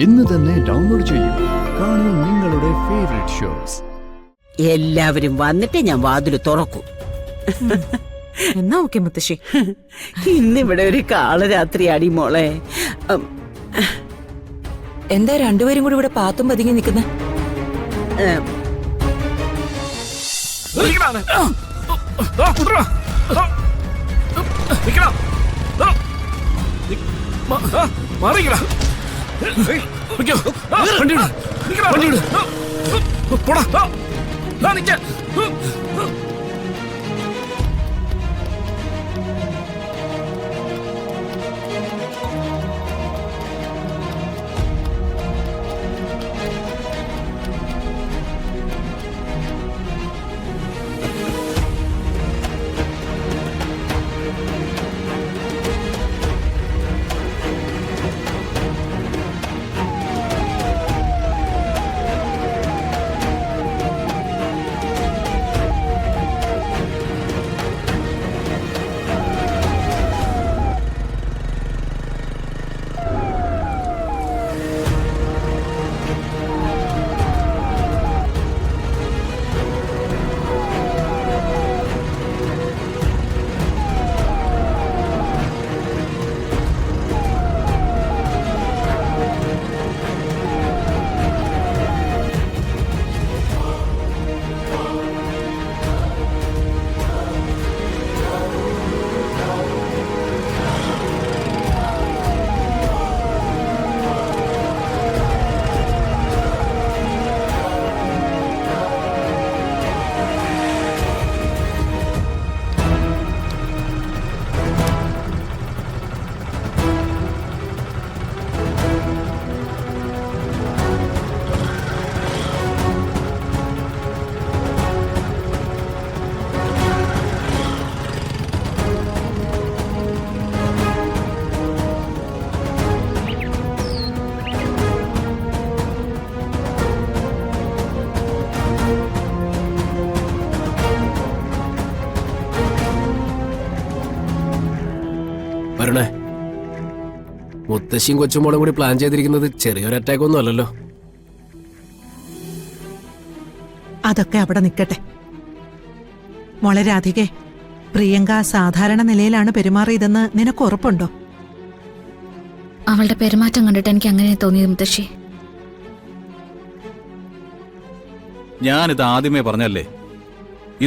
ഇന്ന് തന്നെ ഡൗൺലോഡ് ചെയ്യൂ. കാണൂ നിങ്ങളുടെ ഫേവറേറ്റ് ഷോസ്. എല്ലാവരും വന്നിട്ട് ഞാൻ വാതില് തുറക്കൂ. എന്നാ ഓക്കെ മുത്തശ്ശി. ഇന്നിവിടെ ഒരു കാളരാത്രിയാടി മോളെ. എന്താ രണ്ടുപേരും കൂടി ഇവിടെ പാത്തും പതുങ്ങി നിൽക്കുന്ന? വരണേ, മുത്തശ്ശിയും കൊച്ചുമോളും കൂടി പ്ലാൻ ചെയ്തിരിക്കുന്നത് ചെറിയൊരു അറ്റാക്ക് ഒന്നും അല്ലല്ലോ. അതൊക്കെ അവിടെ നിൽക്കട്ടെ മോളെ രാധികെ. പ്രിയങ്ക സാധാരണ നിലയിലാണ് പെരുമാറിയതെന്ന് നിനക്ക് ഉറപ്പുണ്ടോ? അവളുടെ പെരുമാറ്റം കണ്ടിട്ട് എനിക്ക് അങ്ങനെ തോന്നിയത് മുത്തശ്ശി. ഞാനിത് ആദ്യമേ പറഞ്ഞല്ലേ,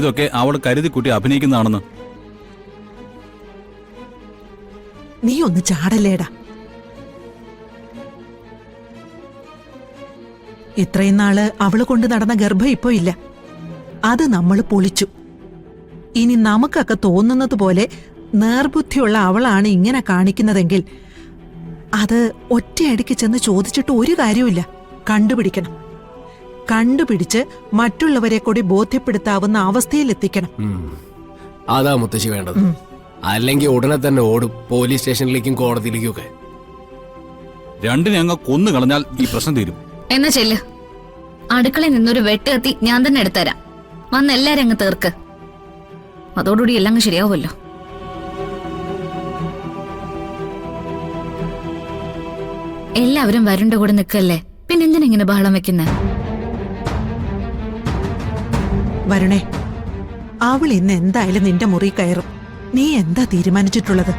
ഇതൊക്കെ അവൾ കരുതിക്കുട്ടി അഭിനയിക്കുന്നതാണെന്ന്. നീ ഒന്ന് ചാടല്ലേടാ. ഇത്രയും നാള് അവള് കൊണ്ട് നടന്ന ഗർഭം ഇപ്പോ ഇല്ല. അത് നമ്മൾ പൊളിച്ചു. ഇനി നമുക്കൊക്കെ തോന്നുന്നത് പോലെ നേർബുദ്ധിയുള്ള അവളാണ് ഇങ്ങനെ കാണിക്കുന്നതെങ്കിൽ അത് ഒറ്റയടിക്ക് ചെന്ന് ചോദിച്ചിട്ട് ഒരു കാര്യമില്ല. കണ്ടുപിടിക്കണം. കണ്ടുപിടിച്ച് മറ്റുള്ളവരെ കൂടി ബോധ്യപ്പെടുത്താവുന്ന അവസ്ഥയിലെത്തിക്കണം. അതാ മുത്തശ്ശി വേണ്ടത്. അല്ലെങ്കിൽ ഉടനെ തന്നെ ഓടും പോലീസ് സ്റ്റേഷനിലേക്കും കോടതിയിലേക്കും ഒക്കെ. രണ്ടിനെ അങ്ങ് കൊന്നു കളഞ്ഞാൽ ഈ പ്രശ്നം തീരും. എന്നാ ചെല്ല്, അടുക്കളയിൽ നിന്നൊരു വെട്ടുകത്തി ഞാൻ തന്നെ എടുത്തരാം. വന്ന് എല്ലാരും അങ്ങ് തീർക്ക്. അതോടുകൂടി എല്ലാം അങ്ങ് ശരിയാവുമല്ലോ. എല്ലാവരും വരുണ്ട കൂടെ നിൽക്കല്ലേ, പിന്നെന്തിനാ ഇങ്ങനെ ബഹളം വെക്കുന്നത്? വരണേ, അവൾ ഇന്ന് എന്തായാലും നിന്റെ മുറി കയറും. നീ എന്താ തീരുമാനിച്ചിട്ടുള്ളത്?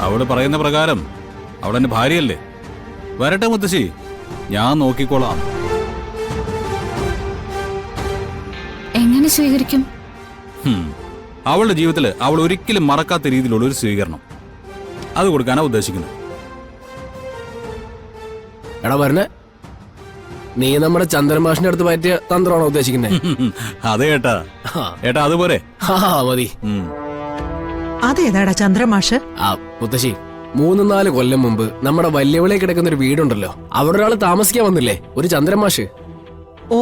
അവള് പറയുന്ന പ്രകാരം അവളെന്റെ ഭാര്യയല്ലേ. വരട്ടെ മുത്തശ്ശി, ഞാൻ നോക്കിക്കോളാം. എങ്ങനെ സ്വീകരിക്കും? അവളുടെ ജീവിതത്തിൽ അവൾ ഒരിക്കലും മറക്കാത്ത രീതിയിലുള്ള ഒരു സ്വീകരണം അത് കൊടുക്കാനാ ഉദ്ദേശിക്കുന്നത്. എടാ വരണേ, നീ നമ്മുടെ ചന്ദ്രൻ മാഷിന്റെ അടുത്ത് പറ്റിയ തന്ത്രമാണോ ഉദ്ദേശിക്കുന്നത്? അതെ ഏട്ടാ, ഏട്ടാ അതുപോലെ മതി. അതേതാടാ ചന്ദ്രമാഷ്? മുത്തശ്ശി, 3-4 കൊല്ലം മുമ്പ് നമ്മുടെ വല്യവിളയിൽ കിടക്കുന്ന ഒരു വീടുണ്ടല്ലോ, അവിടെ ഒരാൾ താമസിക്കാൻ വന്നില്ലേ, ഒരു ചന്ദ്രൻ മാഷ്. ഓ,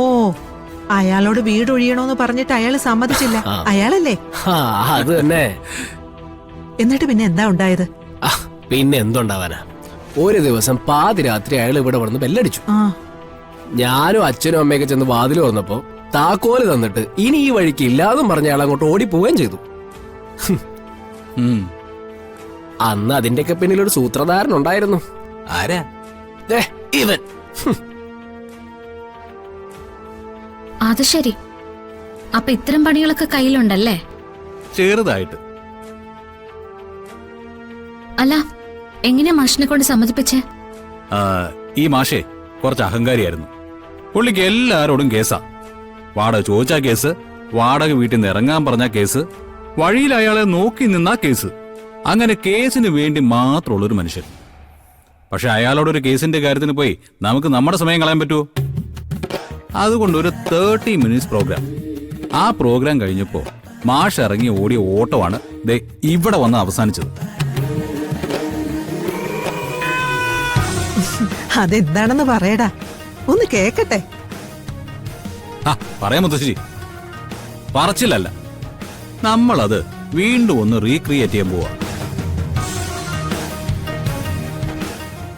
അയാളോട് വീട് ഒഴിയണോന്ന് പറഞ്ഞിട്ട് അയാള് സമ്മതിച്ചില്ല. അയാളല്ലേ? അത് തന്നെ. എന്നിട്ട് പിന്നെ എന്താ ഉണ്ടായത്? പിന്നെ എന്തുണ്ടാവാനാ, ഒരു ദിവസം പാതിരാത്രി അയാൾ ഇവിടെ വന്ന് ബെല്ലടിച്ചു. ഞാനും അച്ഛനും അമ്മയൊക്കെ ചെന്ന് വാതിൽ വന്നപ്പോ താക്കോല് തന്നിട്ട് ഇനി ഈ വഴിക്ക് ഇല്ലാതും പറഞ്ഞ അയാൾ അങ്ങോട്ട് ഓടിപ്പോവുകയും ചെയ്തു. അന്ന് അതിന്റെയൊക്കെ പിന്നിൽ ഒരു സൂത്രധാരൻ ഉണ്ടായിരുന്നു. ആരാ? ദേ, ഇവൻ. അത് ശരി. അപ്പൊ ഇത്തരം പണികളൊക്കെ കയ്യിലുണ്ടല്ലേ? ചെറുതായിട്ട്. അല്ല, എങ്ങനെയാ മാഷിനെ കൊണ്ട് സമ്മതിപ്പിച്ചേ? ഈ മാഷേ കുറച്ച് അഹങ്കാരിയായിരുന്നു. പുള്ളിക്ക് എല്ലാരോടും കേസാ. വാടക ചോദിച്ചാ കേസ്, വാടക വീട്ടിൽ നിന്ന് ഇറങ്ങാൻ പറഞ്ഞ കേസ്, വഴിയിൽ അയാളെ നോക്കി നിന്നാ കേസ്. അങ്ങനെ കേസിന് വേണ്ടി മാത്രമുള്ളൊരു മനുഷ്യൻ. പക്ഷെ അയാളോടൊരു കേസിന്റെ കാര്യത്തിന് പോയി നമുക്ക് നമ്മുടെ സമയം കളയാൻ പറ്റുമോ? അതുകൊണ്ട് ഒരു 30 മിനിറ്റ്സ് പ്രോഗ്രാം. ആ പ്രോഗ്രാം കഴിഞ്ഞപ്പോ മാഷ് ഇറങ്ങി ഓടിയ ഓട്ടമാണ് ദേ ഇവിടെ വന്ന് അവസാനിച്ചത്. അതെന്താണെന്ന് പറയടാ, ഒന്ന് കേക്കട്ടെ. പറയാം മുത്തശ്ശി. പറച്ചില്ലല്ല, നമ്മളത് വീണ്ടും ഒന്ന് റീക്രിയേറ്റ് ചെയ്യാൻ പോവാ.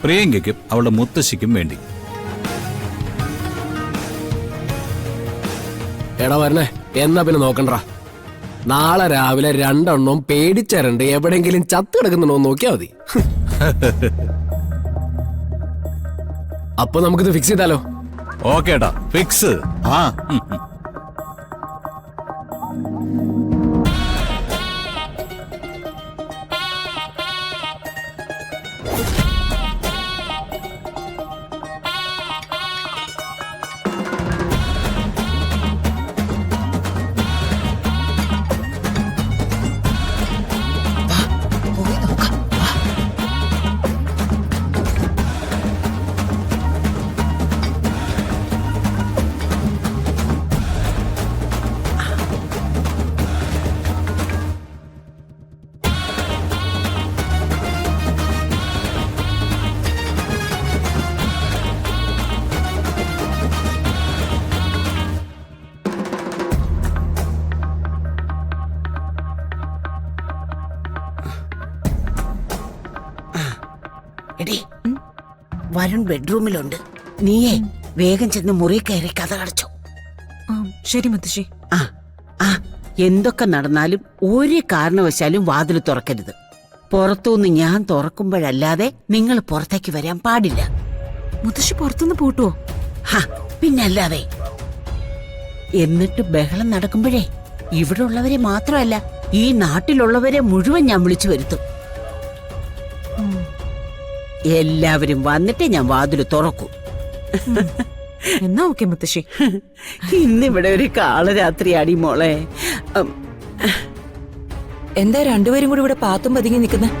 പ്രിയങ്കയ്ക്കും അവളുടെ മുത്തശ്ശിക്കും വേണ്ടി. എടാ വരണേ, എന്നാ പിന്നെ നോക്കണ്ട. നാളെ രാവിലെ 2 എണ്ണവും പേടിച്ചരണ്ട് എവിടെങ്കിലും ചത്തു കിടക്കുന്നുണ്ടോ നോക്കിയാ മതി. അപ്പൊ നമുക്കിത് ഫിക്സ് ചെയ്താലോ? ഓക്കേട്ടാ, ഫിക്സ്. എടി, വരുൺ ബെഡ്റൂമിലുണ്ട്. നീയേ വേഗം ചെന്ന് മുറി കയറി കഥ അടച്ചോ. ശരി മുത്തശ്ശി. ആ ആ എന്തൊക്കെ നടന്നാലും ഒരു കാരണവശാലും വാതിൽ തുറക്കരുത്. പുറത്തുനിന്ന് ഞാൻ തുറക്കുമ്പോഴല്ലാതെ നിങ്ങൾ പുറത്തേക്ക് വരാൻ പാടില്ല. മുത്തശ്ശി പുറത്തുനിന്ന് പൂട്ടുവോ? പിന്നല്ലാതെ. എന്നിട്ട് ബഹളം നടക്കുമ്പോഴേ ഇവിടെ ഉള്ളവരെ മാത്രമല്ല, ഈ നാട്ടിലുള്ളവരെ മുഴുവൻ ഞാൻ വിളിച്ചു വരുത്തും. എല്ലാവരും വന്നിട്ട് ഞാൻ വാതിൽ തുറക്കും. എന്നാ ഓക്കെ മുത്തശ്ശി. ഇന്നിവിടെ ഒരു കാളരാത്രിയാടി മോളെ. എന്താ രണ്ടുപേരും കൂടി ഇവിടെ പാത്തും പതുങ്ങി നിൽക്കുന്നത്?